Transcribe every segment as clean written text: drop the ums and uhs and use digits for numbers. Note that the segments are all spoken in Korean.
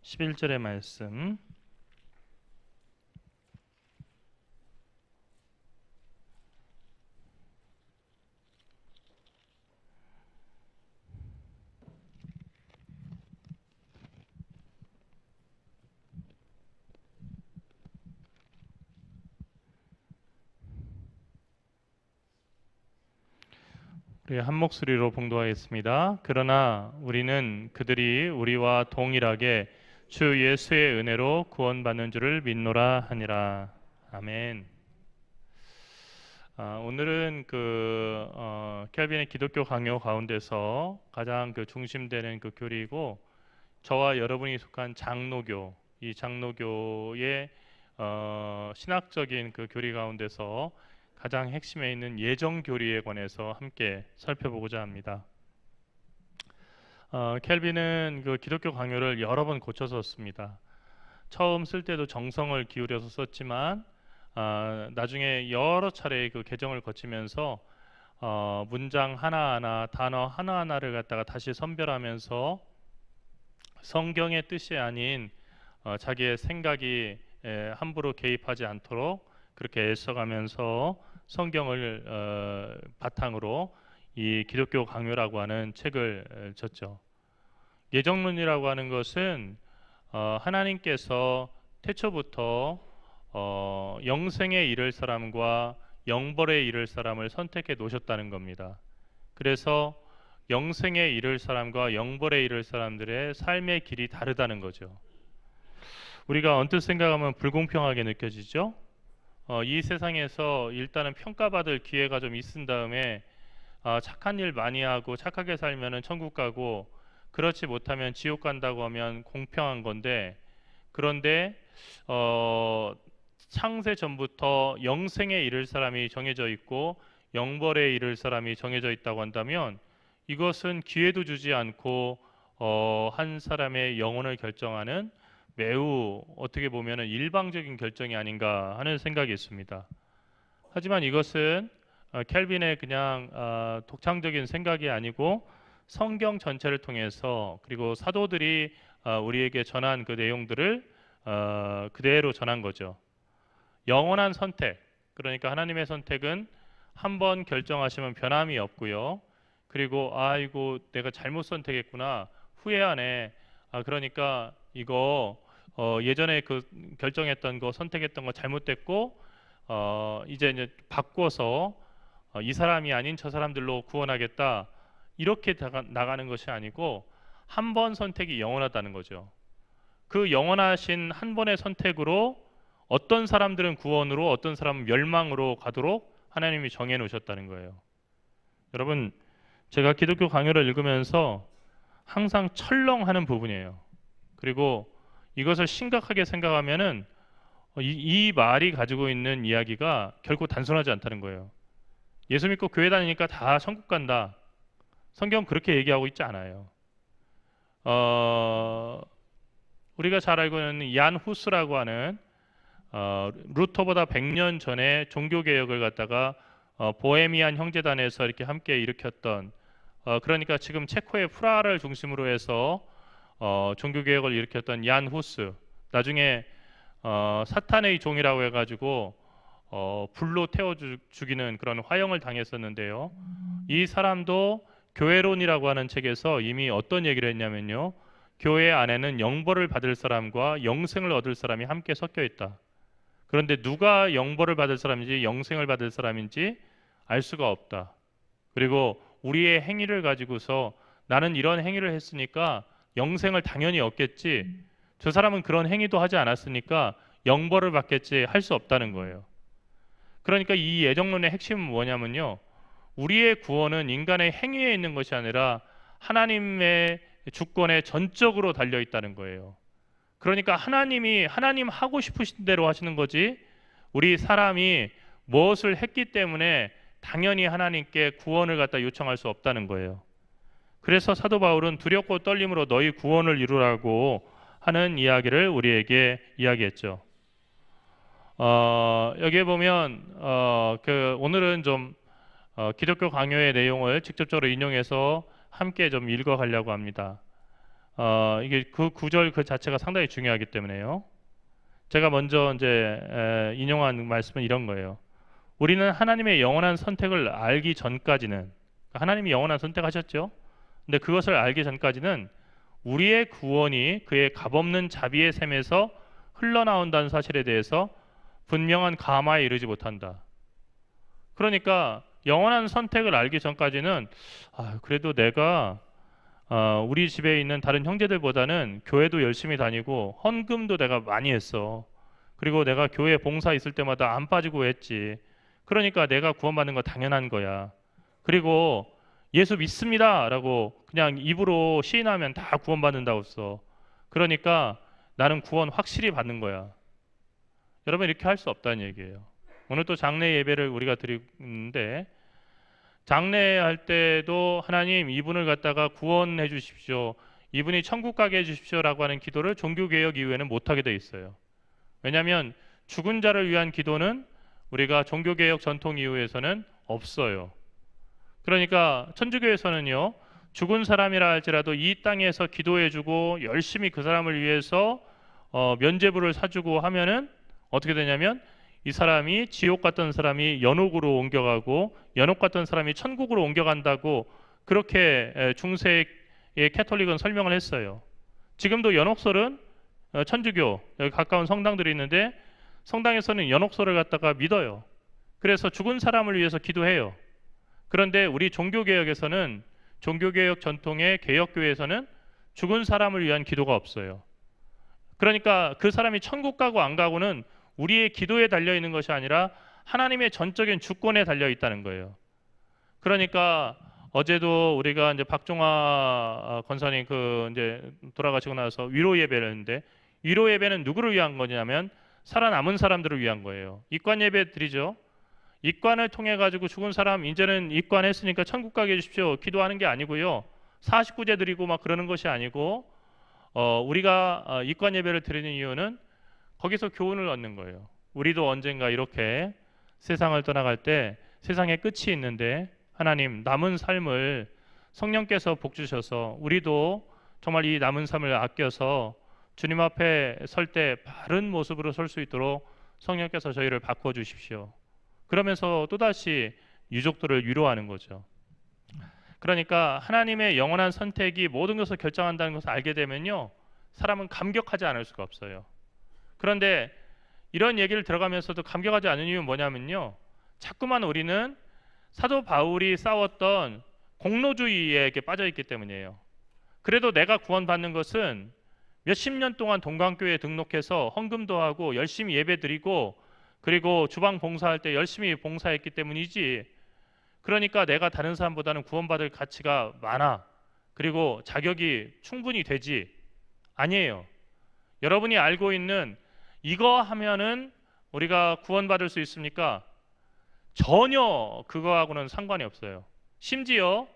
11절의 말씀. 우리 한 목소리로 봉독하겠습니다. 그러나 우리는 그들이 우리와 동일하게 주 예수의 은혜로 구원받는 줄을 믿노라 하니라. 아멘. 오늘은 켈빈의 기독교 강요 가운데서 가장 중심되는 교리이고, 저와 여러분이 속한 장로교, 이 장로교의 신학적인 교리 가운데서 가장 핵심에 있는 예정 교리에 관해서 함께 살펴보고자 합니다. 켈빈은 기독교 강요를 여러 번 고쳐서 썼습니다. 처음 쓸 때도 정성을 기울여서 썼지만 나중에 여러 차례 개정을 거치면서 문장 하나하나, 단어 하나하나를 갖다가 다시 선별하면서 성경의 뜻이 아닌 자기의 생각이 함부로 개입하지 않도록 그렇게 애써가면서 성경을 바탕으로 이 기독교 강요라고 하는 책을 졌죠. 예정론이라고 하는 것은 하나님께서 태초부터 영생에 이를 사람과 영벌에 이를 사람을 선택해 놓으셨다는 겁니다. 그래서 영생에 이를 사람과 영벌에 이를 사람들의 삶의 길이 다르다는 거죠. 우리가 언뜻 생각하면 불공평하게 느껴지죠. 이 세상에서 일단은 평가받을 기회가 좀 있은 다음에 착한 일 많이 하고 착하게 살면은 천국 가고, 그렇지 못하면 지옥 간다고 하면 공평한 건데, 그런데 창세 전부터 영생에 이를 사람이 정해져 있고 영벌에 이를 사람이 정해져 있다고 한다면, 이것은 기회도 주지 않고 한 사람의 영혼을 결정하는 매우 어떻게 보면 일방적인 결정이 아닌가 하는 생각이 있습니다. 하지만 이것은 켈빈의 그냥 독창적인 생각이 아니고 성경 전체를 통해서, 그리고 사도들이 우리에게 전한 그 내용들을 그대로 전한 거죠. 영원한 선택, 그러니까 하나님의 선택은 한 번 결정하시면 변함이 없고요. 그리고 이거 내가 잘못 선택했구나, 후회하네, 그러니까 이거 예전에 결정했던 거, 선택했던 거 잘못됐고 이제 바꿔서 이 사람이 아닌 저 사람들로 구원하겠다, 이렇게 나가는 것이 아니고 한 번 선택이 영원하다는 거죠. 그 영원하신 한 번의 선택으로 어떤 사람들은 구원으로, 어떤 사람은 멸망으로 가도록 하나님이 정해 놓으셨다는 거예요. 여러분, 제가 기독교 강요를 읽으면서 항상 철렁하는 부분이에요. 그리고 이것을 심각하게 생각하면은 이 말이 가지고 있는 이야기가 결코 단순하지 않다는 거예요. 예수 믿고 교회 다니니까 다 천국 간다, 성경 그렇게 얘기하고 있지 않아요. 우리가 잘 알고 있는 얀 후스라고 하는 루터보다 100년 전에 종교개혁을 갖다가 보헤미안 형제단에서 이렇게 함께 일으켰던, 그러니까 지금 체코의 프라하를 중심으로 해서 종교개혁을 일으켰던 얀 후스, 나중에 사탄의 종이라고 해가지고 불로 태워 죽이는 그런 화형을 당했었는데요. 이 사람도 교회론이라고 하는 책에서 이미 어떤 얘기를 했냐면요, 교회 안에는 영벌을 받을 사람과 영생을 얻을 사람이 함께 섞여 있다. 그런데 누가 영벌을 받을 사람인지 영생을 받을 사람인지 알 수가 없다. 그리고 우리의 행위를 가지고서 나는 이런 행위를 했으니까 영생을 당연히 얻겠지, 저 사람은 그런 행위도 하지 않았으니까 영벌을 받겠지 할 수 없다는 거예요. 그러니까 이 예정론의 핵심은 뭐냐면요, 우리의 구원은 인간의 행위에 있는 것이 아니라 하나님의 주권에 전적으로 달려 있다는 거예요. 그러니까 하나님 하고 싶으신 대로 하시는 거지, 우리 사람이 무엇을 했기 때문에 당연히 하나님께 구원을 갖다 요청할 수 없다는 거예요. 그래서 사도 바울은 두렵고 떨림으로 너희 구원을 이루라고 하는 이야기를 우리에게 이야기했죠. 여기에 보면 오늘은 좀 기독교 강요의 내용을 직접적으로 인용해서 함께 좀 읽어가려고 합니다. 이게 그 구절 그 자체가 상당히 중요하기 때문에요. 제가 먼저 이제 인용한 말씀은 이런 거예요. 우리는 하나님의 영원한 선택을 알기 전까지는, 하나님이 영원한 선택하셨죠. 근데 그것을 알기 전까지는 우리의 구원이 그의 값없는 자비의 샘에서 흘러나온다는 사실에 대해서 분명한 감화에 이르지 못한다. 그러니까 영원한 선택을 알기 전까지는 그래도 내가 우리 집에 있는 다른 형제들보다는 교회도 열심히 다니고 헌금도 내가 많이 했어. 그리고 내가 교회 봉사 있을 때마다 안 빠지고 했지. 그러니까 내가 구원받는 거 당연한 거야. 그리고 예수 믿습니다라고 그냥 입으로 시인하면 다 구원받는다고 써. 그러니까 나는 구원 확실히 받는 거야. 여러분 이렇게 할 수 없다는 얘기예요. 오늘 또 장례 예배를 우리가 드리는데 장례할 때도 하나님 이분을 갖다가 구원해 주십시오. 이분이 천국 가게 해 주십시오라고 하는 기도를 종교개혁 이후에는 못하게 돼 있어요. 왜냐하면 죽은 자를 위한 기도는 우리가 종교개혁 전통 이후에서는 없어요. 그러니까 천주교에서는요, 죽은 사람이라 할지라도 이 땅에서 기도해주고 열심히 그 사람을 위해서 면죄부를 사주고 하면은 어떻게 되냐면 이 사람이 지옥 갔던 사람이 연옥으로 옮겨가고 연옥 갔던 사람이 천국으로 옮겨간다고 그렇게 중세의 캐톨릭은 설명을 했어요. 지금도 연옥설은 천주교 여기 가까운 성당들이 있는데 성당에서는 연옥설을 갖다가 믿어요. 그래서 죽은 사람을 위해서 기도해요. 그런데 우리 종교개혁에서는 종교개혁 전통의 개혁교회에서는 죽은 사람을 위한 기도가 없어요. 그러니까 그 사람이 천국 가고 안 가고는 우리의 기도에 달려 있는 것이 아니라 하나님의 전적인 주권에 달려 있다는 거예요. 그러니까 어제도 우리가 이제 박종화 권사님 그 이제 돌아가시고 나서 위로 예배를 했는데 위로 예배는 누구를 위한 거냐면 살아남은 사람들을 위한 거예요. 입관 예배 드리죠. 입관을 통해 가지고 죽은 사람 이제는 입관했으니까 천국 가게 해주십시오. 기도하는 게 아니고요. 49제 드리고 막 그러는 것이 아니고 우리가 입관 예배를 드리는 이유는 거기서 교훈을 얻는 거예요. 우리도 언젠가 이렇게 세상을 떠나갈 때 세상에 끝이 있는데 하나님 남은 삶을 성령께서 복 주셔서 우리도 정말 이 남은 삶을 아껴서 주님 앞에 설 때 바른 모습으로 설 수 있도록 성령께서 저희를 바꿔 주십시오. 그러면서 또다시 유족들을 위로하는 거죠. 그러니까 하나님의 영원한 선택이 모든 것을 결정한다는 것을 알게 되면요, 사람은 감격하지 않을 수가 없어요. 그런데 이런 얘기를 들어가면서도 감격하지 않는 이유는 뭐냐면요, 자꾸만 우리는 사도 바울이 싸웠던 공로주의에 빠져 있기 때문이에요. 그래도 내가 구원받는 것은 몇십 년 동안 동광교회에 등록해서 헌금도 하고 열심히 예배드리고 그리고 주방 봉사할 때 열심히 봉사했기 때문이지, 그러니까 내가 다른 사람보다는 구원받을 가치가 많아, 그리고 자격이 충분히 되지, 아니에요. 여러분이 알고 있는 이거 하면은 우리가 구원받을 수 있습니까? 전혀 그거하고는 상관이 없어요. 심지어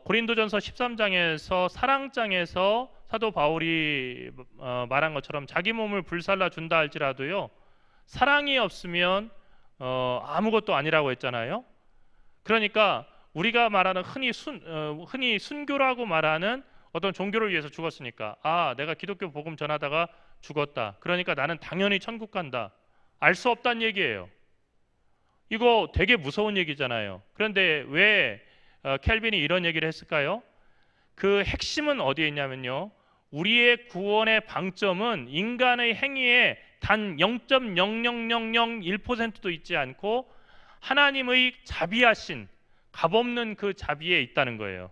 고린도전서 13장에서 사랑장에서 사도 바울이 말한 것처럼 자기 몸을 불살라 준다 할지라도요, 사랑이 없으면 아무것도 아니라고 했잖아요. 그러니까 우리가 말하는 흔히 순교라고 말하는 어떤 종교를 위해서 죽었으니까 내가 기독교 복음 전하다가 죽었다. 그러니까 나는 당연히 천국 간다. 알 수 없다는 얘기예요. 이거 되게 무서운 얘기잖아요. 그런데 왜 켈빈이 이런 얘기를 했을까요? 그 핵심은 어디에 있냐면요, 우리의 구원의 방점은 인간의 행위에 단 0.00001%도 있지 않고 하나님의 자비하신 값없는 그 자비에 있다는 거예요.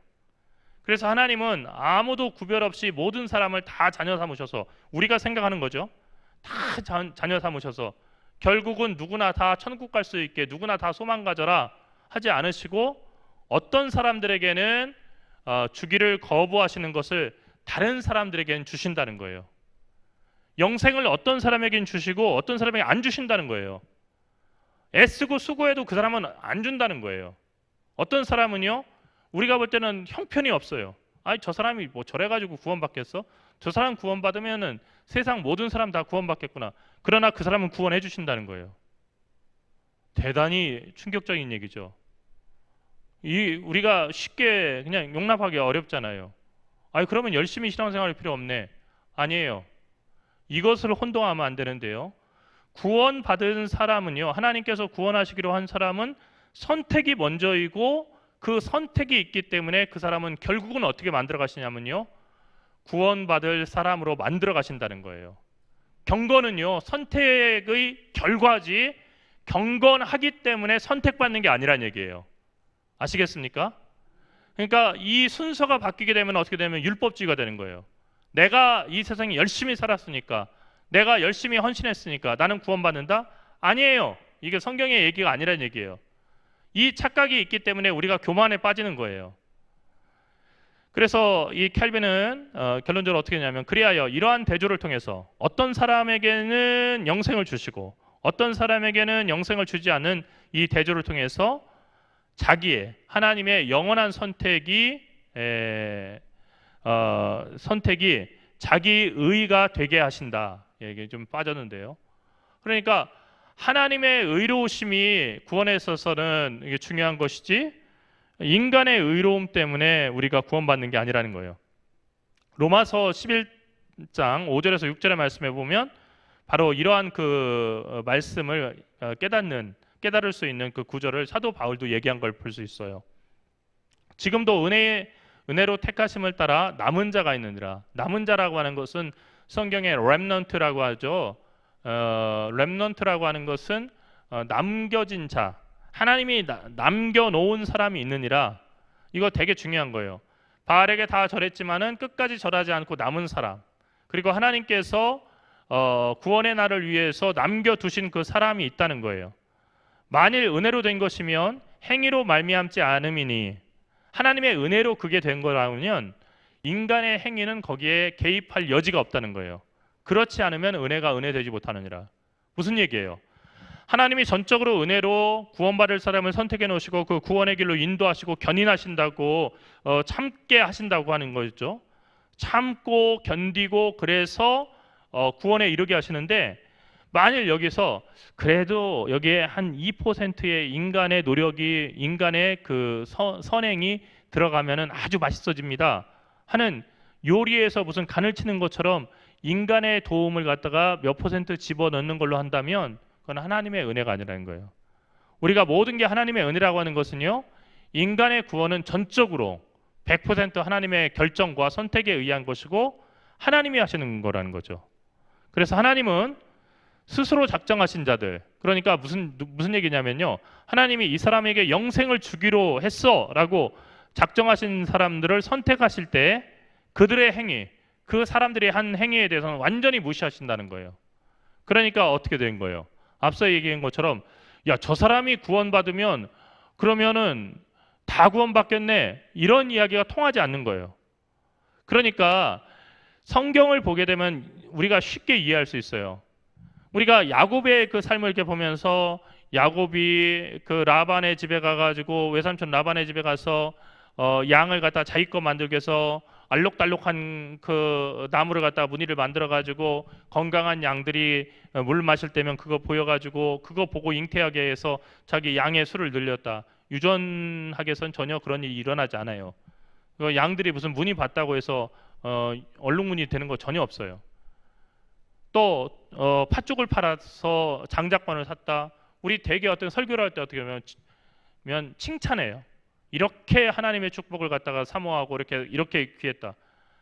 그래서 하나님은 아무도 구별 없이 모든 사람을 다 자녀 삼으셔서, 우리가 생각하는 거죠, 다 자녀 삼으셔서 결국은 누구나 다 천국 갈 수 있게 누구나 다 소망 가져라 하지 않으시고 어떤 사람들에게는 주기를 거부하시는 것을 다른 사람들에게는 주신다는 거예요. 영생을 어떤 사람에게는 주시고 어떤 사람에게 안 주신다는 거예요. 애쓰고 수고해도 그 사람은 안 준다는 거예요. 어떤 사람은요, 우리가 볼 때는 형편이 없어요. 저 사람이 뭐 저래가지고 구원받겠어? 저 사람 구원받으면은 세상 모든 사람 다 구원받겠구나. 그러나 그 사람은 구원해 주신다는 거예요. 대단히 충격적인 얘기죠. 우리가 쉽게 그냥 용납하기 어렵잖아요. 아니 그러면 열심히 신앙생활할 필요 없네. 아니에요. 이것을 혼동하면 안 되는데요. 구원받은 사람은요, 하나님께서 구원하시기로 한 사람은 선택이 먼저이고 그 선택이 있기 때문에 그 사람은 결국은 어떻게 만들어 가시냐면요, 구원받을 사람으로 만들어 가신다는 거예요. 경건은요, 선택의 결과지 경건하기 때문에 선택받는 게 아니란 얘기예요. 아시겠습니까? 그러니까 이 순서가 바뀌게 되면 어떻게 되면 율법주의가 되는 거예요. 내가 이 세상에 열심히 살았으니까, 내가 열심히 헌신했으니까 나는 구원받는다? 아니에요. 이게 성경의 얘기가 아니란 얘기예요. 이 착각이 있기 때문에 우리가 교만에 빠지는 거예요. 그래서 이 캘빈은 결론적으로 어떻게 했냐면, 그리하여 이러한 대조를 통해서 어떤 사람에게는 영생을 주시고 어떤 사람에게는 영생을 주지 않는 이 대조를 통해서 자기의 하나님의 영원한 선택이 자기 의가 되게 하신다. 이게 좀 빠졌는데요. 그러니까 하나님의 의로우심이 구원에 있어서는 이게 중요한 것이지 인간의 의로움 때문에 우리가 구원받는 게 아니라는 거예요. 로마서 11장 5절에서 6절의 말씀에 보면 바로 이러한 그 말씀을 깨달을 수 있는 그 구절을 사도 바울도 얘기한 걸 볼 수 있어요. 지금도 은혜로 택하심을 따라 남은 자가 있느니라. 남은 자라고 하는 것은 성경의 렘넌트라고 하죠. 렘넌트라고 하는 것은 남겨진 자, 하나님이 남겨놓은 사람이 있느니라. 이거 되게 중요한 거예요. 바알에게 다 절했지만은 끝까지 절하지 않고 남은 사람, 그리고 하나님께서 구원의 날을 위해서 남겨두신 그 사람이 있다는 거예요. 만일 은혜로 된 것이면 행위로 말미암지 않음이니, 하나님의 은혜로 그게 된 거라면 인간의 행위는 거기에 개입할 여지가 없다는 거예요. 그렇지 않으면 은혜가 은혜되지 못하느니라. 무슨 얘기예요? 하나님이 전적으로 은혜로 구원받을 사람을 선택해 놓으시고 그 구원의 길로 인도하시고 견인하신다고, 참게 하신다고 하는 거죠. 참고 견디고 그래서 구원에 이르게 하시는데, 만일 여기서 그래도 여기에 한 2%의 인간의 노력이, 인간의 그 선행이 들어가면은 아주 맛있어집니다 하는, 요리에서 무슨 간을 치는 것처럼 인간의 도움을 갖다가 몇 퍼센트 집어넣는 걸로 한다면 그건 하나님의 은혜가 아니라는 거예요. 우리가 모든 게 하나님의 은혜라고 하는 것은요, 인간의 구원은 전적으로 100% 하나님의 결정과 선택에 의한 것이고 하나님이 하시는 거라는 거죠. 그래서 하나님은 스스로 작정하신 자들, 그러니까 무슨 얘기냐면요, 하나님이 이 사람에게 영생을 주기로 했어 라고 작정하신 사람들을 선택하실 때 그들의 행위, 그 사람들이 한 행위에 대해서는 완전히 무시하신다는 거예요. 그러니까 어떻게 된 거예요? 앞서 얘기한 것처럼, 야, 저 사람이 구원받으면 그러면은 다 구원받겠네, 이런 이야기가 통하지 않는 거예요. 그러니까 성경을 보게 되면 우리가 쉽게 이해할 수 있어요. 우리가 야곱의 그 삶을 이렇게 보면서, 야곱이 그 라반의 집에 가가지고, 외삼촌 라반의 집에 가서 양을 갖다 자기 거 만들기 위해서 알록달록한 그 나무를 갖다 무늬를 만들어가지고 건강한 양들이 물 마실 때면 그거 보여가지고 그거 보고 잉태하게 해서 자기 양의 수를 늘렸다. 유전학에선 전혀 그런 일이 일어나지 않아요. 양들이 무슨 무늬 봤다고 해서 얼룩무늬 되는 거 전혀 없어요. 또 팥죽을 팔아서 장작권을 샀다. 우리 대개 어떤 설교를 할 때 어떻게 하면 칭찬해요. 이렇게 하나님의 축복을 갖다가 사모하고 이렇게 귀했다.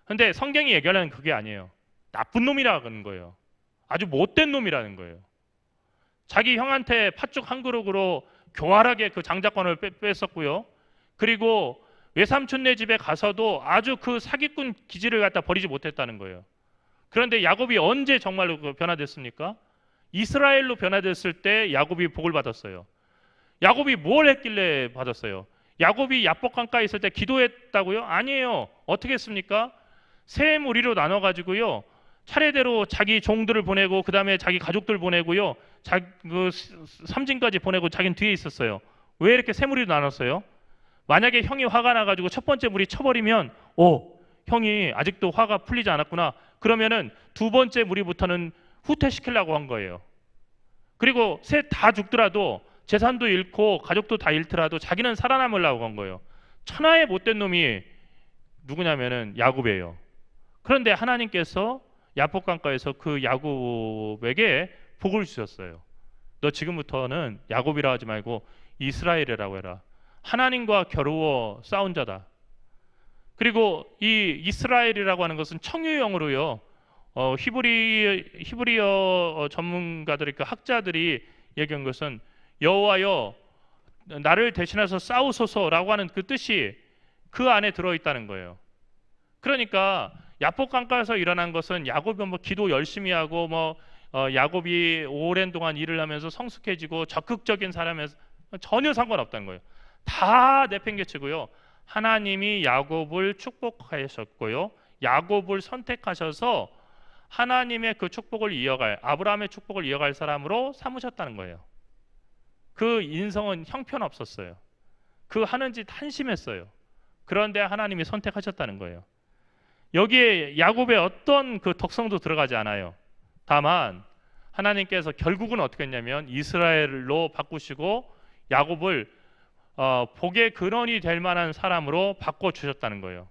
근데 성경이 얘기하는 그게 아니에요. 나쁜 놈이라는 거예요. 아주 못된 놈이라는 거예요. 자기 형한테 팥죽 한 그릇으로 교활하게 그 장작권을 뺐었고요. 그리고 외삼촌네 집에 가서도 아주 그 사기꾼 기질을 갖다 버리지 못했다는 거예요. 그런데 야곱이 언제 정말로 변화됐습니까? 이스라엘로 변화됐을 때 야곱이 복을 받았어요. 야곱이 뭘 했길래 받았어요? 야곱이 야복 강가에 있을 때 기도했다고요? 아니에요. 어떻게 했습니까? 세 무리로 나눠가지고요, 차례대로 자기 종들을 보내고 그 다음에 자기 가족들 보내고요, 그 삼진까지 보내고 자기는 뒤에 있었어요. 왜 이렇게 세 무리로 나눴어요? 만약에 형이 화가 나가지고 첫 번째 무리 쳐버리면, 형이 아직도 화가 풀리지 않았구나, 그러면은 두 번째 무리부터는 후퇴시키려고 한 거예요. 그리고 셋 다 죽더라도, 재산도 잃고 가족도 다 잃더라도 자기는 살아남으려고 한 거예요. 천하의 못된 놈이 누구냐면은 야곱이에요. 그런데 하나님께서 야복강가에서 그 야곱에게 복을 주셨어요. 너 지금부터는 야곱이라 하지 말고 이스라엘이라고 해라. 하나님과 겨루어 싸운 자다. 그리고 이 이스라엘이라고 하는 것은 청유형으로요. 히브리어 전문가들이 그 학자들이 얘기한 것은 여호와여 나를 대신해서 싸우소서라고 하는 그 뜻이 그 안에 들어 있다는 거예요. 그러니까 야복 강가에서 일어난 것은 야곱이 뭐 기도 열심히 하고 야곱이 오랜 동안 일을 하면서 성숙해지고 적극적인 사람에서 전혀 상관없다는 거예요. 다 내팽개치고요. 하나님이 야곱을 축복하셨고요. 야곱을 선택하셔서 하나님의 그 축복을 이어갈, 아브라함의 축복을 이어갈 사람으로 삼으셨다는 거예요. 그 인성은 형편없었어요. 그 하는 짓 한심했어요. 그런데 하나님이 선택하셨다는 거예요. 여기에 야곱의 어떤 그 덕성도 들어가지 않아요. 다만 하나님께서 결국은 어떻게 했냐면 이스라엘로 바꾸시고 야곱을 복의 근원이 될 만한 사람으로 바꿔주셨다는 거예요.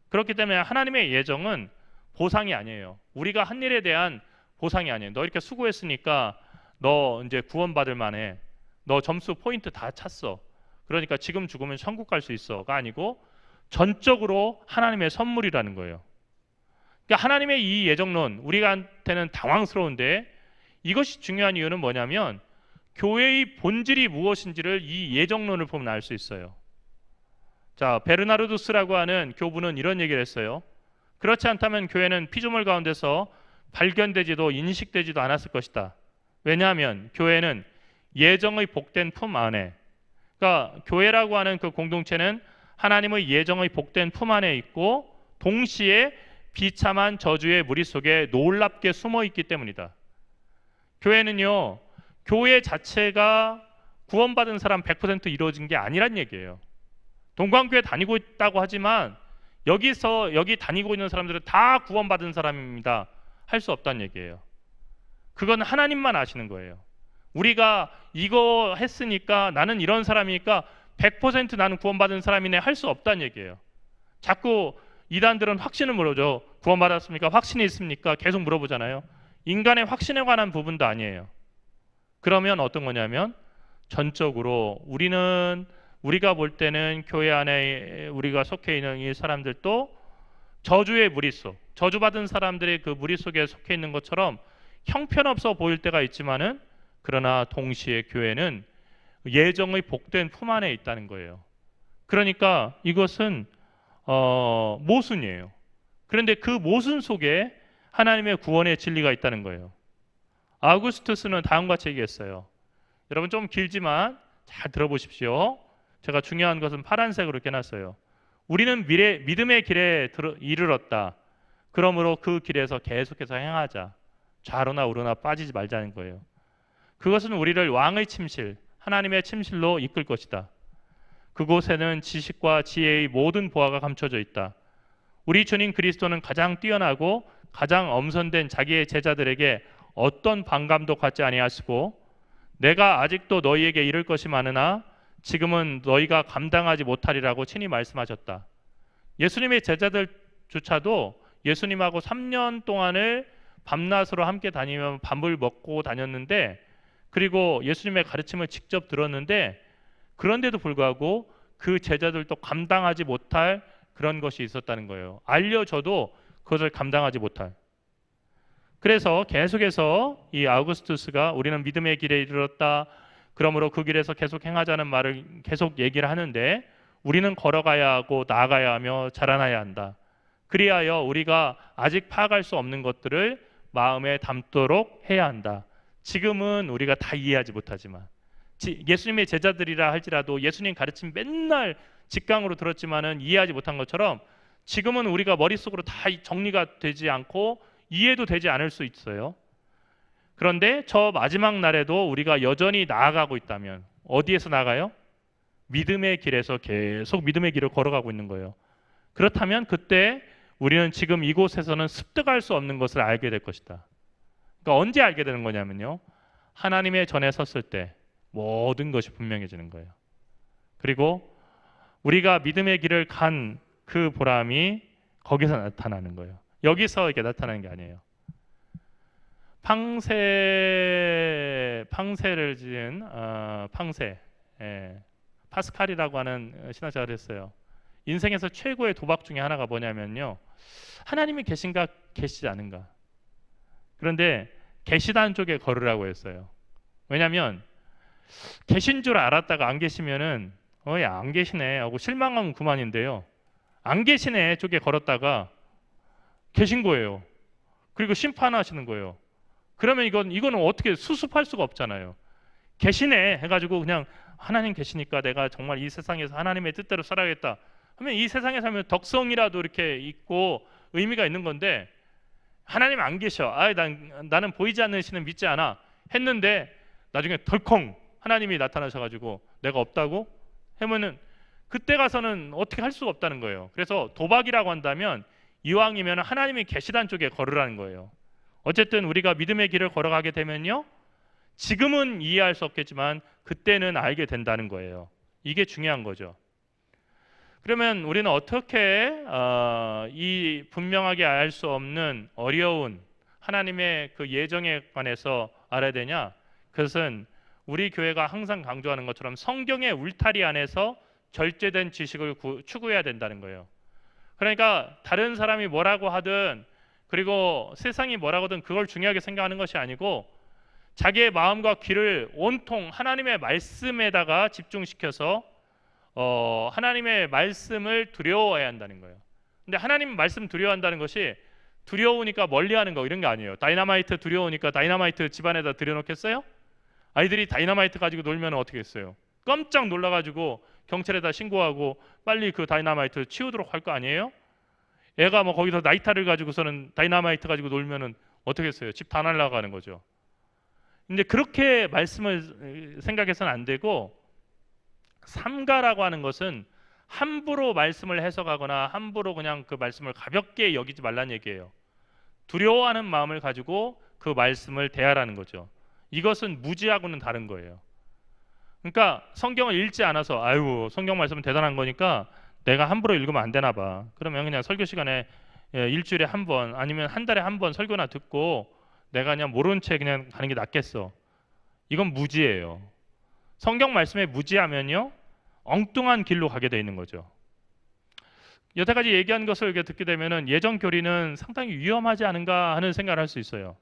그렇기 때문에 하나님의 예정은 보상이 아니에요. 우리가 한 일에 대한 보상이 아니에요. 너 이렇게 수고했으니까 너 이제 구원받을 만해. 너 점수 포인트 다 찼어. 그러니까 지금 죽으면 천국 갈 수 있어가 아니고 전적으로 하나님의 선물이라는 거예요. 그러니까 하나님의 이 예정론, 우리한테는 당황스러운데 이것이 중요한 이유는 뭐냐면 교회의 본질이 무엇인지를 이 예정론을 보면 알 수 있어요. 자, 베르나르두스라고 하는 교부는 이런 얘기를 했어요. 그렇지 않다면 교회는 피조물 가운데서 발견되지도 인식되지도 않았을 것이다. 왜냐하면 교회는 예정의 복된 품 안에, 그러니까 교회라고 하는 그 공동체는 하나님의 예정의 복된 품 안에 있고 동시에 비참한 저주의 무리 속에 놀랍게 숨어 있기 때문이다. 교회는요, 교회 자체가 구원받은 사람 100% 이루어진 게 아니란 얘기예요. 동광교회 다니고 있다고 하지만 여기 다니고 있는 사람들은 다 구원받은 사람입니다. 할 수 없다는 얘기예요. 그건 하나님만 아시는 거예요. 우리가 이거 했으니까 나는 이런 사람이니까 100% 나는 구원받은 사람이네 할 수 없다는 얘기예요. 자꾸 이단들은 확신을 물어줘. 구원받았습니까? 확신이 있습니까? 계속 물어보잖아요. 인간의 확신에 관한 부분도 아니에요. 그러면 어떤 거냐면 전적으로 우리가 볼 때는 교회 안에 우리가 속해 있는 이 사람들도 저주의 무리 속, 저주받은 사람들의 그 무리 속에 속해 있는 것처럼 형편없어 보일 때가 있지만은 그러나 동시에 교회는 예정의 복된 품 안에 있다는 거예요. 그러니까 이것은 모순이에요. 그런데 그 모순 속에 하나님의 구원의 진리가 있다는 거예요. 아우구스투스는 다음과 같이 얘기했어요. 여러분 좀 길지만 잘 들어보십시오. 제가 중요한 것은 파란색으로 이렇게 해놨어요. 우리는 믿음의 길에 이르렀다. 그러므로 그 길에서 계속해서 행하자. 좌로나 우로나 빠지지 말자는 거예요. 그것은 우리를 왕의 침실, 하나님의 침실로 이끌 것이다. 그곳에는 지식과 지혜의 모든 보화가 감춰져 있다. 우리 주님 그리스도는 가장 뛰어나고 가장 엄선된 자기의 제자들에게 어떤 반감도 갖지 아니하시고 내가 아직도 너희에게 이를 것이 많으나 지금은 너희가 감당하지 못하리라고 친히 말씀하셨다. 예수님의 제자들조차도 예수님하고 3년 동안을 밤낮으로 함께 다니며 밥을 먹고 다녔는데 그리고 예수님의 가르침을 직접 들었는데 그런데도 불구하고 그 제자들도 감당하지 못할 그런 것이 있었다는 거예요. 알려줘도 그것을 감당하지 못할. 그래서 계속해서 이 아우구스투스가 우리는 믿음의 길에 이르렀다. 그러므로 그 길에서 계속 행하자는 말을 계속 얘기를 하는데 우리는 걸어가야 하고 나아가야 하며 자라나야 한다. 그리하여 우리가 아직 파악할 수 없는 것들을 마음에 담도록 해야 한다. 지금은 우리가 다 이해하지 못하지만 예수님의 제자들이라 할지라도 예수님 가르침 맨날 직강으로 들었지만은 이해하지 못한 것처럼 지금은 우리가 머릿속으로 다 정리가 되지 않고 이해도 되지 않을 수 있어요. 그런데 저 마지막 날에도 우리가 여전히 나아가고 있다면 어디에서 나가요? 믿음의 길에서 계속 믿음의 길을 걸어가고 있는 거예요. 그렇다면 그때 우리는 지금 이곳에서는 습득할 수 없는 것을 알게 될 것이다. 그러니까 언제 알게 되는 거냐면요. 하나님의 전에 섰을 때 모든 것이 분명해지는 거예요. 그리고 우리가 믿음의 길을 간 그 보람이 거기서 나타나는 거예요. 여기서 이렇게 나타나는 게 아니에요. 팡세를 지은 팡세, 파스칼이라고 하는 신학자가 그랬어요. 인생에서 최고의 도박 중에 하나가 뭐냐면요, 하나님이 계신가 계시지 않은가. 그런데 계시다는 쪽에 걸으라고 했어요. 왜냐하면 계신 줄 알았다가 안 계시면은 야, 안 계시네 하고 실망하면 그만인데요, 안 계시네 쪽에 걸었다가 계신 거예요. 그리고 심판하시는 거예요. 그러면 이거는 어떻게 수습할 수가 없잖아요. 계시네 해가지고 그냥 하나님 계시니까 내가 정말 이 세상에서 하나님의 뜻대로 살아야겠다 하면 이 세상에 살면 덕성이라도 이렇게 있고 의미가 있는 건데, 하나님 안 계셔, 나는 보이지 않으시는 믿지 않아 했는데 나중에 덜컹 하나님이 나타나셔가지고 내가 없다고 하면은 그때 가서는 어떻게 할 수가 없다는 거예요. 그래서 도박이라고 한다면 이왕이면 하나님이 계시다는 쪽에 걸으라는 거예요. 어쨌든 우리가 믿음의 길을 걸어가게 되면요, 지금은 이해할 수 없겠지만 그때는 알게 된다는 거예요. 이게 중요한 거죠. 그러면 우리는 어떻게 이 분명하게 알 수 없는 어려운 하나님의 그 예정에 관해서 알아야 되냐? 그것은 우리 교회가 항상 강조하는 것처럼 성경의 울타리 안에서 절제된 지식을 추구해야 된다는 거예요. 그러니까 다른 사람이 뭐라고 하든, 그리고 세상이 뭐라고 하든 그걸 중요하게 생각하는 것이 아니고 자기의 마음과 귀를 온통 하나님의 말씀에다가 집중시켜서 하나님의 말씀을 두려워해야 한다는 거예요. 근데 하나님 말씀 두려워한다는 것이 두려우니까 멀리하는 거 이런 게 아니에요. 다이너마이트 두려우니까 다이너마이트 집안에다 들여놓겠어요? 아이들이 다이너마이트 가지고 놀면 어떻게 했어요? 깜짝 놀라가지고 경찰에다 신고하고 빨리 그 다이너마이트 치우도록 할 거 아니에요? 애가 뭐 거기서 나이타를 가지고서는 다이너마이트 가지고 놀면은 어떻게 했어요? 집 다 날아가는 거죠. 근데 그렇게 말씀을 생각해서는 안 되고, 삼가라고 하는 것은 함부로 말씀을 해석하거나 함부로 그냥 그 말씀을 가볍게 여기지 말라는 얘기예요. 두려워하는 마음을 가지고 그 말씀을 대하라는 거죠. 이것은 무지하고는 다른 거예요. 그러니까 성경을 읽지 않아서 아유 성경 말씀은 대단한 거니까 내가 함부로 읽으면 안 되나 봐. 그러면 그냥 설교 시간에 일주일에 한 번 아니면 한 달에 한 번 설교나 듣고 내가 그냥 모른 채 그냥 가는 게 낫겠어. 이건 무지예요. 성경 말씀에 무지하면요 엉뚱한 길로 가게 돼 있는 거죠. 여태까지 얘기한 것을 이렇게 듣게 되면은 예정 교리는 상당히 위험하지 않은가 하는 생각을 할 수 있어요.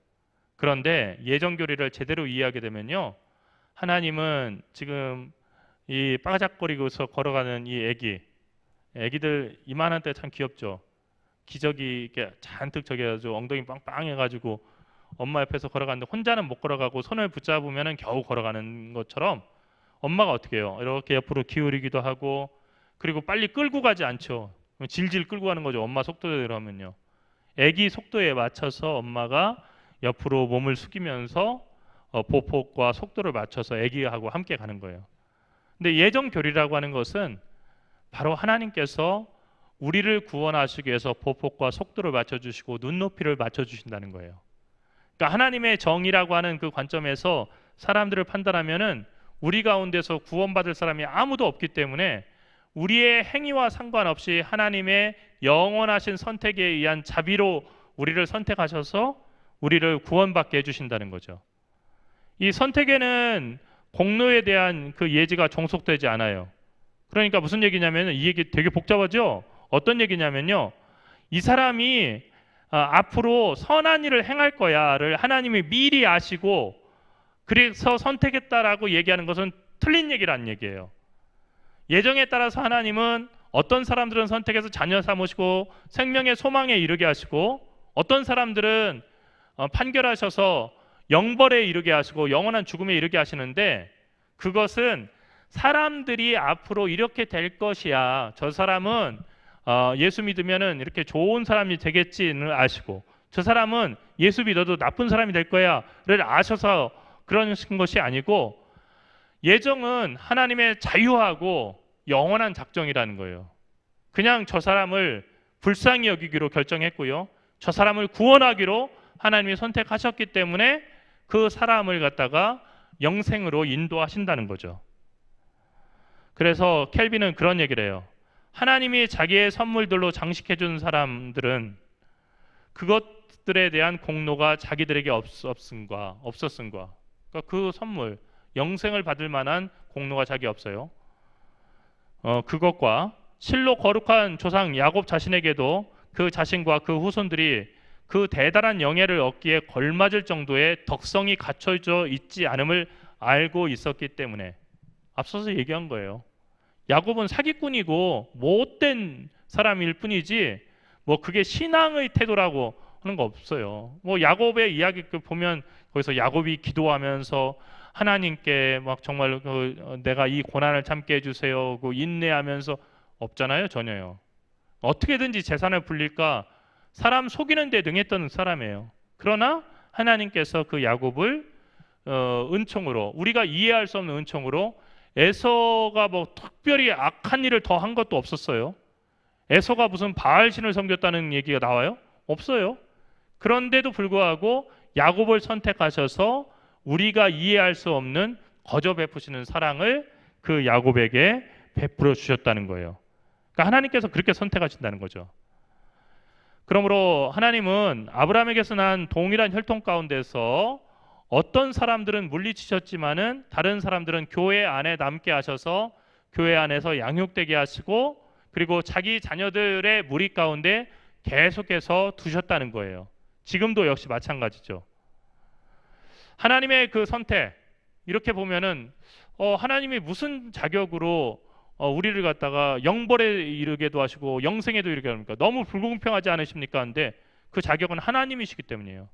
그런데 예정 교리를 제대로 이해하게 되면요, 하나님은 지금 이 빠작거리고서 걸어가는 이 애기들 이만한 때 참 귀엽죠. 기저귀 이렇게 잔뜩 저기 해가지고 엉덩이 빵빵 해가지고 엄마 옆에서 걸어가는데 혼자는 못 걸어가고 손을 붙잡으면 겨우 걸어가는 것처럼 엄마가 어떻게 해요? 이렇게 옆으로 기울이기도 하고, 그리고 빨리 끌고 가지 않죠. 질질 끌고 가는 거죠. 엄마 속도대로 하면요. 애기 속도에 맞춰서 엄마가 옆으로 몸을 숙이면서 보폭과 속도를 맞춰서 애기하고 함께 가는 거예요. 근데 예정 교리라고 하는 것은 바로 하나님께서 우리를 구원하시기 위해서 보폭과 속도를 맞춰주시고 눈높이를 맞춰주신다는 거예요. 그러니까 하나님의 정의라고 하는 그 관점에서 사람들을 판단하면은 우리 가운데서 구원받을 사람이 아무도 없기 때문에 우리의 행위와 상관없이 하나님의 영원하신 선택에 의한 자비로 우리를 선택하셔서 우리를 구원받게 해주신다는 거죠. 이 선택에는 공로에 대한 그 예지가 종속되지 않아요. 그러니까 무슨 얘기냐면 이 얘기 되게 복잡하죠? 어떤 얘기냐면요, 이 사람이 앞으로 선한 일을 행할 거야를 하나님이 미리 아시고 그래서 선택했다라고 얘기하는 것은 틀린 얘기라는 얘기예요. 예정에 따라서 하나님은 어떤 사람들은 선택해서 자녀 삼으시고 생명의 소망에 이르게 하시고, 어떤 사람들은 판결하셔서 영벌에 이르게 하시고 영원한 죽음에 이르게 하시는데, 그것은 사람들이 앞으로 이렇게 될 것이야, 저 사람은 예수 믿으면은 이렇게 좋은 사람이 되겠지를 아시고, 저 사람은 예수 믿어도 나쁜 사람이 될 거야를 아셔서 그런 것이 아니고, 예정은 하나님의 자유하고 영원한 작정이라는 거예요. 그냥 저 사람을 불쌍히 여기기로 결정했고요, 저 사람을 구원하기로 하나님이 선택하셨기 때문에 그 사람을 갖다가 영생으로 인도하신다는 거죠. 그래서 켈빈은 그런 얘기를 해요. 하나님이 자기의 선물들로 장식해 준 사람들은 그것들에 대한 공로가 자기들에게 없었음과 그러니까 그 선물, 영생을 받을 만한 공로가 자기 없어요. 그것과 실로 거룩한 조상 야곱 자신에게도 그 자신과 그 후손들이 그 대단한 영예를 얻기에 걸맞을 정도의 덕성이 갖춰져 있지 않음을 알고 있었기 때문에 앞서서 얘기한 거예요. 야곱은 사기꾼이고 못된 사람일 뿐이지 뭐 그게 신앙의 태도라고 하는 거 없어요. 뭐 야곱의 이야기 보면 거기서 야곱이 기도하면서 하나님께 막 정말 내가 이 고난을 참게 해주세요 그 인내하면서 없잖아요. 전혀요. 어떻게든지 재산을 불릴까 사람 속이는 데 능했던 사람이에요. 그러나 하나님께서 그 야곱을 은총으로, 우리가 이해할 수 없는 은총으로, 에서가 뭐 특별히 악한 일을 더 한 것도 없었어요. 에서가 무슨 바알신을 섬겼다는 얘기가 나와요? 없어요. 그런데도 불구하고 야곱을 선택하셔서 우리가 이해할 수 없는 거저 베푸시는 사랑을 그 야곱에게 베풀어 주셨다는 거예요. 그러니까 하나님께서 그렇게 선택하신다는 거죠. 그러므로 하나님은 아브라함에게서 난 동일한 혈통 가운데서 어떤 사람들은 물리치셨지만은 다른 사람들은 교회 안에 남게 하셔서 교회 안에서 양육되게 하시고 그리고 자기 자녀들의 무리 가운데 계속해서 두셨다는 거예요. 지금도 역시 마찬가지죠. 하나님의 그 선택, 이렇게 보면은 하나님이 무슨 자격으로 우리를 갖다가 영벌에 이르게도 하시고 영생에도 이르게 합니까? 너무 불공평하지 않으십니까? 근데 그 자격은 하나님이시기 때문이에요.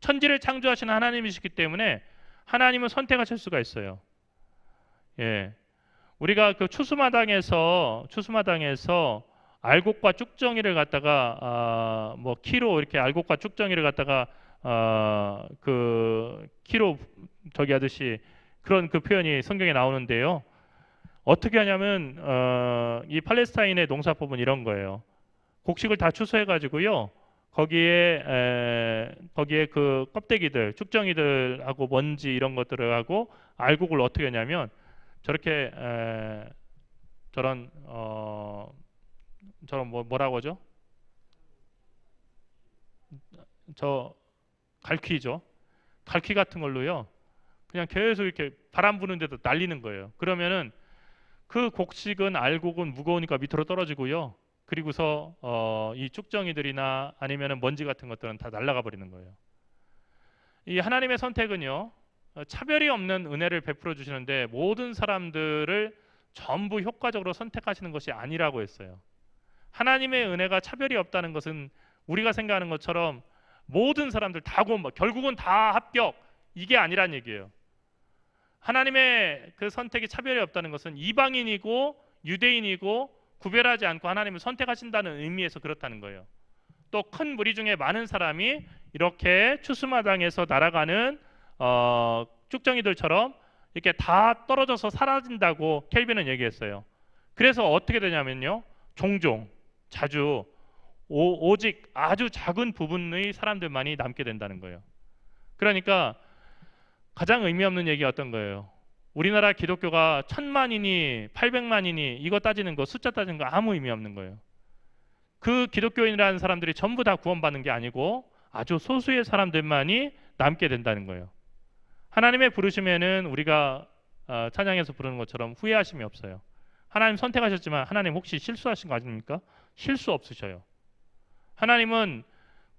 천지를 창조하시는 하나님이시기 때문에 하나님은 선택하실 수가 있어요. 예, 우리가 그 추수마당에서 알곡과 쭉정이를 갖다가 뭐 키로 이렇게 알곡과 쭉정이를 갖다가 그 키로 저기 하듯이 그런 그 표현이 성경에 나오는데요. 어떻게 하냐면 이 팔레스타인의 농사법은 이런 거예요. 곡식을 다 추수해 가지고요. 거기에 그 껍데기들, 쭉정이들하고 먼지 이런 것들을 하고 알곡을 어떻게 하냐면 저렇게 저런 뭐라고 하죠? 저 갈퀴죠. 갈퀴 같은 걸로요. 그냥 계속 이렇게 바람 부는 데도 날리는 거예요. 그러면은 그 곡식은 알곡은 무거우니까 밑으로 떨어지고요. 그리고서 이 쭉정이들이나 아니면은 먼지 같은 것들은 다 날아가 버리는 거예요. 이 하나님의 선택은요. 차별이 없는 은혜를 베풀어 주시는데 모든 사람들을 전부 효과적으로 선택하시는 것이 아니라고 했어요. 하나님의 은혜가 차별이 없다는 것은 우리가 생각하는 것처럼 모든 사람들 다 결국은 다 합격 이게 아니란 얘기예요. 하나님의 그 선택이 차별이 없다는 것은 이방인이고 유대인이고 구별하지 않고 하나님을 선택하신다는 의미에서 그렇다는 거예요. 또 큰 무리 중에 많은 사람이 이렇게 추수마당에서 날아가는 쭉정이들처럼 이렇게 다 떨어져서 사라진다고 켈빈은 얘기했어요. 그래서 어떻게 되냐면요. 종종 자주 오직 아주 작은 부분의 사람들만이 남게 된다는 거예요. 그러니까 가장 의미 없는 얘기가 어떤 거예요? 우리나라 기독교가 1000만이니 800만이니 이거 따지는 거 숫자 따지는 거 아무 의미 없는 거예요. 그 기독교인이라는 사람들이 전부 다 구원받는 게 아니고 아주 소수의 사람들만이 남게 된다는 거예요. 하나님의 부르심에는 우리가 찬양에서 부르는 것처럼 후회하심이 없어요. 하나님 선택하셨지만 하나님 혹시 실수하신 거 아닙니까? 실수 없으셔요. 하나님은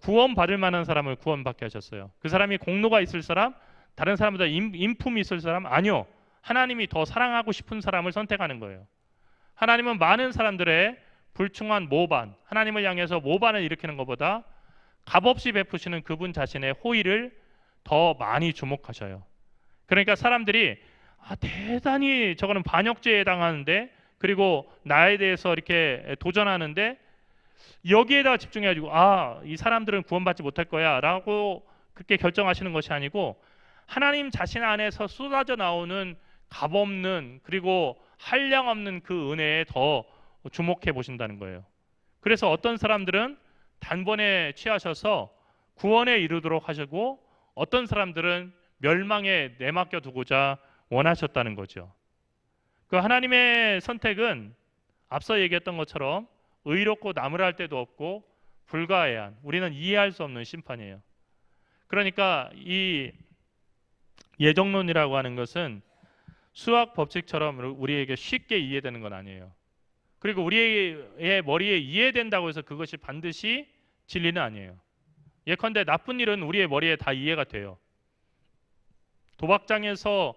구원받을 만한 사람을 구원받게 하셨어요. 그 사람이 공로가 있을 사람, 다른 사람보다 인품이 있을 사람? 아니요. 하나님이 더 사랑하고 싶은 사람을 선택하는 거예요. 하나님은 많은 사람들의 불충한 모반, 하나님을 향해서 모반을 일으키는 것보다 값없이 베푸시는 그분 자신의 호의를 더 많이 주목하셔요. 그러니까 사람들이 대단히 저거는 반역죄에 해당하는데 그리고 나에 대해서 이렇게 도전하는데 여기에다가 집중해가지고 이 사람들은 구원받지 못할 거야 라고 그렇게 결정하시는 것이 아니고 하나님 자신 안에서 쏟아져 나오는 값없는 그리고 한량없는 그 은혜에 더 주목해 보신다는 거예요. 그래서 어떤 사람들은 단번에 취하셔서 구원에 이르도록 하시고 어떤 사람들은 멸망에 내맡겨 두고자 원하셨다는 거죠. 그 하나님의 선택은 앞서 얘기했던 것처럼 의롭고 나무랄 데도 없고 불가해한, 우리는 이해할 수 없는 심판이에요. 그러니까 이 예정론이라고 하는 것은 수학 법칙처럼 우리에게 쉽게 이해되는 건 아니에요. 그리고 우리의 머리에 이해된다고 해서 그것이 반드시 진리는 아니에요. 예컨대 나쁜 일은 우리의 머리에 다 이해가 돼요. 도박장에서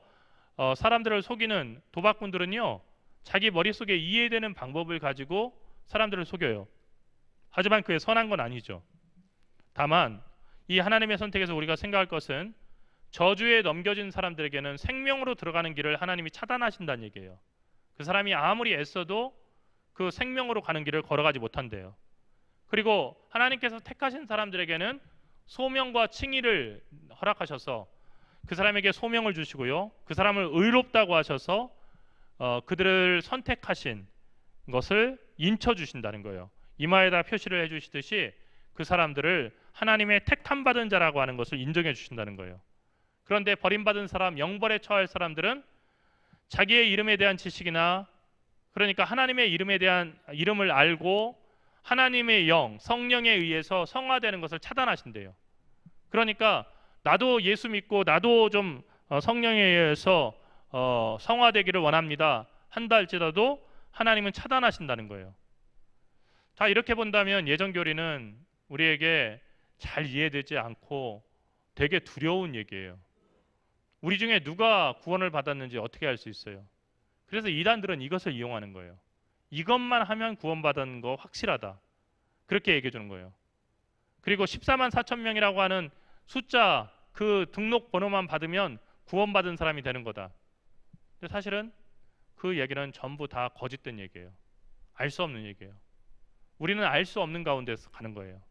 사람들을 속이는 도박꾼들은요, 자기 머릿속에 이해되는 방법을 가지고 사람들을 속여요. 하지만 그게 선한 건 아니죠. 다만 이 하나님의 선택에서 우리가 생각할 것은 저주에 넘겨진 사람들에게는 생명으로 들어가는 길을 하나님이 차단하신다는 얘기예요. 그 사람이 아무리 애써도 그 생명으로 가는 길을 걸어가지 못한대요. 그리고 하나님께서 택하신 사람들에게는 소명과 칭의를 허락하셔서 그 사람에게 소명을 주시고요, 그 사람을 의롭다고 하셔서 그들을 선택하신 것을 인쳐주신다는 거예요. 이마에다 표시를 해주시듯이 그 사람들을 하나님의 택함 받은 자라고 하는 것을 인정해 주신다는 거예요. 그런데 버림받은 사람, 영벌에 처할 사람들은 자기의 이름에 대한 지식이나, 그러니까 하나님의 이름에 대한 이름을 알고 하나님의 영, 성령에 의해서 성화되는 것을 차단하신대요. 그러니까 나도 예수 믿고 나도 좀 성령에 의해서 성화되기를 원합니다 한다 할지라도 하나님은 차단하신다는 거예요. 자, 이렇게 본다면 예정교리는 우리에게 잘 이해되지 않고 되게 두려운 얘기예요. 우리 중에 누가 구원을 받았는지 어떻게 알 수 있어요? 그래서 이단들은 이것을 이용하는 거예요. 이것만 하면 구원받은 거 확실하다, 그렇게 얘기해 주는 거예요. 그리고 14만 4천 명이라고 하는 숫자, 그 등록번호만 받으면 구원받은 사람이 되는 거다. 근데 사실은 그 얘기는 전부 다 거짓된 얘기예요. 알 수 없는 얘기예요. 우리는 알 수 없는 가운데서 가는 거예요.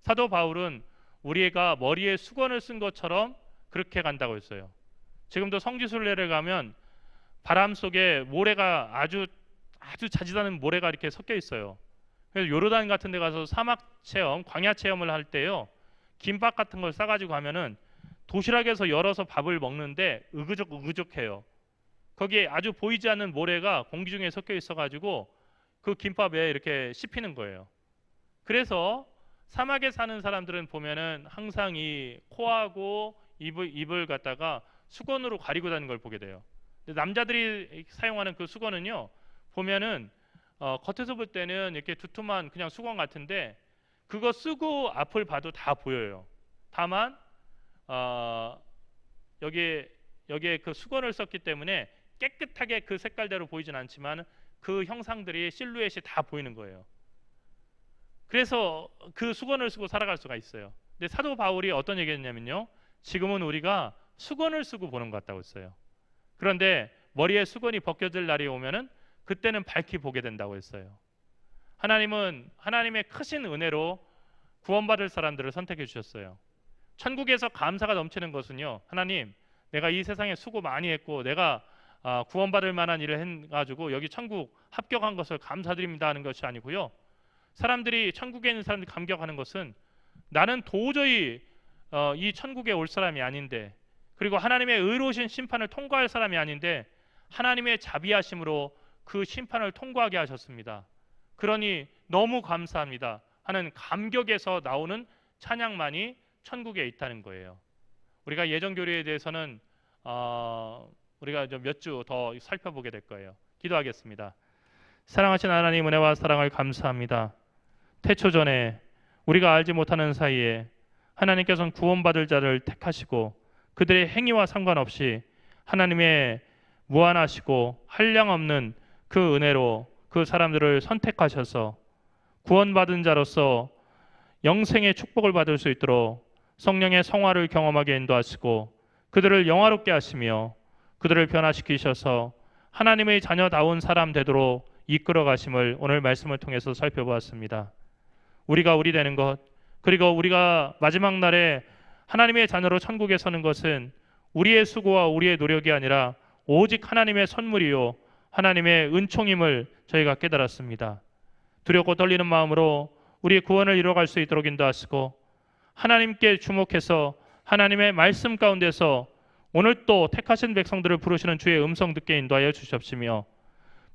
사도 바울은 우리가 머리에 수건을 쓴 것처럼 그렇게 간다고 했어요. 지금도 성지순례를 가면 바람 속에 모래가 아주 자지다는 모래가 이렇게 섞여 있어요. 그래서 요르단 같은 데 가서 사막 체험, 광야 체험을 할 때요, 김밥 같은 걸 싸가지고 가면은 도시락에서 열어서 밥을 먹는데 으그적해요. 거기에 아주 보이지 않는 모래가 공기 중에 섞여 있어가지고 그 김밥에 이렇게 씹히는 거예요. 그래서 사막에 사는 사람들은 보면은 항상 이 코하고 입을 갖다가 수건으로 가리고 다니는 걸 보게 돼요. 근데 남자들이 사용하는 그 수건은요, 보면은 겉에서 볼 때는 이렇게 두툼한 그냥 수건 같은데 그거 쓰고 앞을 봐도 다 보여요. 다만 여기에 그 수건을 썼기 때문에 깨끗하게 그 색깔대로 보이진 않지만 그 형상들이 실루엣이 다 보이는 거예요. 그래서 그 수건을 쓰고 살아갈 수가 있어요. 근데 사도 바울이 어떤 얘기했냐면요, 지금은 우리가 수건을 쓰고 보는 것 같다고 했어요. 그런데 머리에 수건이 벗겨질 날이 오면은 그때는 밝히 보게 된다고 했어요. 하나님은 하나님의 크신 은혜로 구원받을 사람들을 선택해 주셨어요. 천국에서 감사가 넘치는 것은요, 하나님, 내가 이 세상에 수고 많이 했고 내가 구원받을 만한 일을 해가지고 여기 천국 합격한 것을 감사드립니다 하는 것이 아니고요, 사람들이, 천국에 있는 사람들이 감격하는 것은 나는 도저히 이 천국에 올 사람이 아닌데, 그리고 하나님의 의로우신 심판을 통과할 사람이 아닌데 하나님의 자비하심으로 그 심판을 통과하게 하셨습니다. 그러니 너무 감사합니다 하는 감격에서 나오는 찬양만이 천국에 있다는 거예요. 우리가 예정교리에 대해서는 우리가 몇 주 더 살펴보게 될 거예요. 기도하겠습니다. 사랑하신 하나님, 은혜와 사랑을 감사합니다. 태초 전에 우리가 알지 못하는 사이에 하나님께서는 구원받을 자를 택하시고 그들의 행위와 상관없이 하나님의 무한하시고 한량없는 그 은혜로 그 사람들을 선택하셔서 구원받은 자로서 영생의 축복을 받을 수 있도록 성령의 성화를 경험하게 인도하시고 그들을 영화롭게 하시며 그들을 변화시키셔서 하나님의 자녀다운 사람 되도록 이끌어 가심을 오늘 말씀을 통해서 살펴보았습니다. 우리가 우리 되는 것, 그리고 우리가 마지막 날에 하나님의 자녀로 천국에 서는 것은 우리의 수고와 우리의 노력이 아니라 오직 하나님의 선물이요 하나님의 은총임을 저희가 깨달았습니다. 두렵고 떨리는 마음으로 우리의 구원을 이루어갈 수 있도록 인도하시고 하나님께 주목해서 하나님의 말씀 가운데서 오늘 또 택하신 백성들을 부르시는 주의 음성 듣게 인도하여 주시옵시며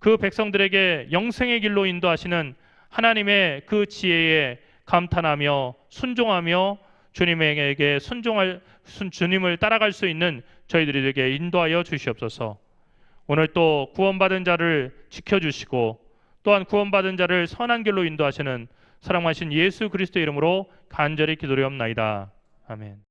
그 백성들에게 영생의 길로 인도하시는 하나님의 그 지혜에 감탄하며 순종하며 주님에게 주님을 따라갈 수 있는 저희들에게 인도하여 주시옵소서. 오늘 또 구원받은 자를 지켜주시고 또한 구원받은 자를 선한 길로 인도하시는 사랑하신 예수 그리스도의 이름으로 간절히 기도드리옵나이다. 아멘.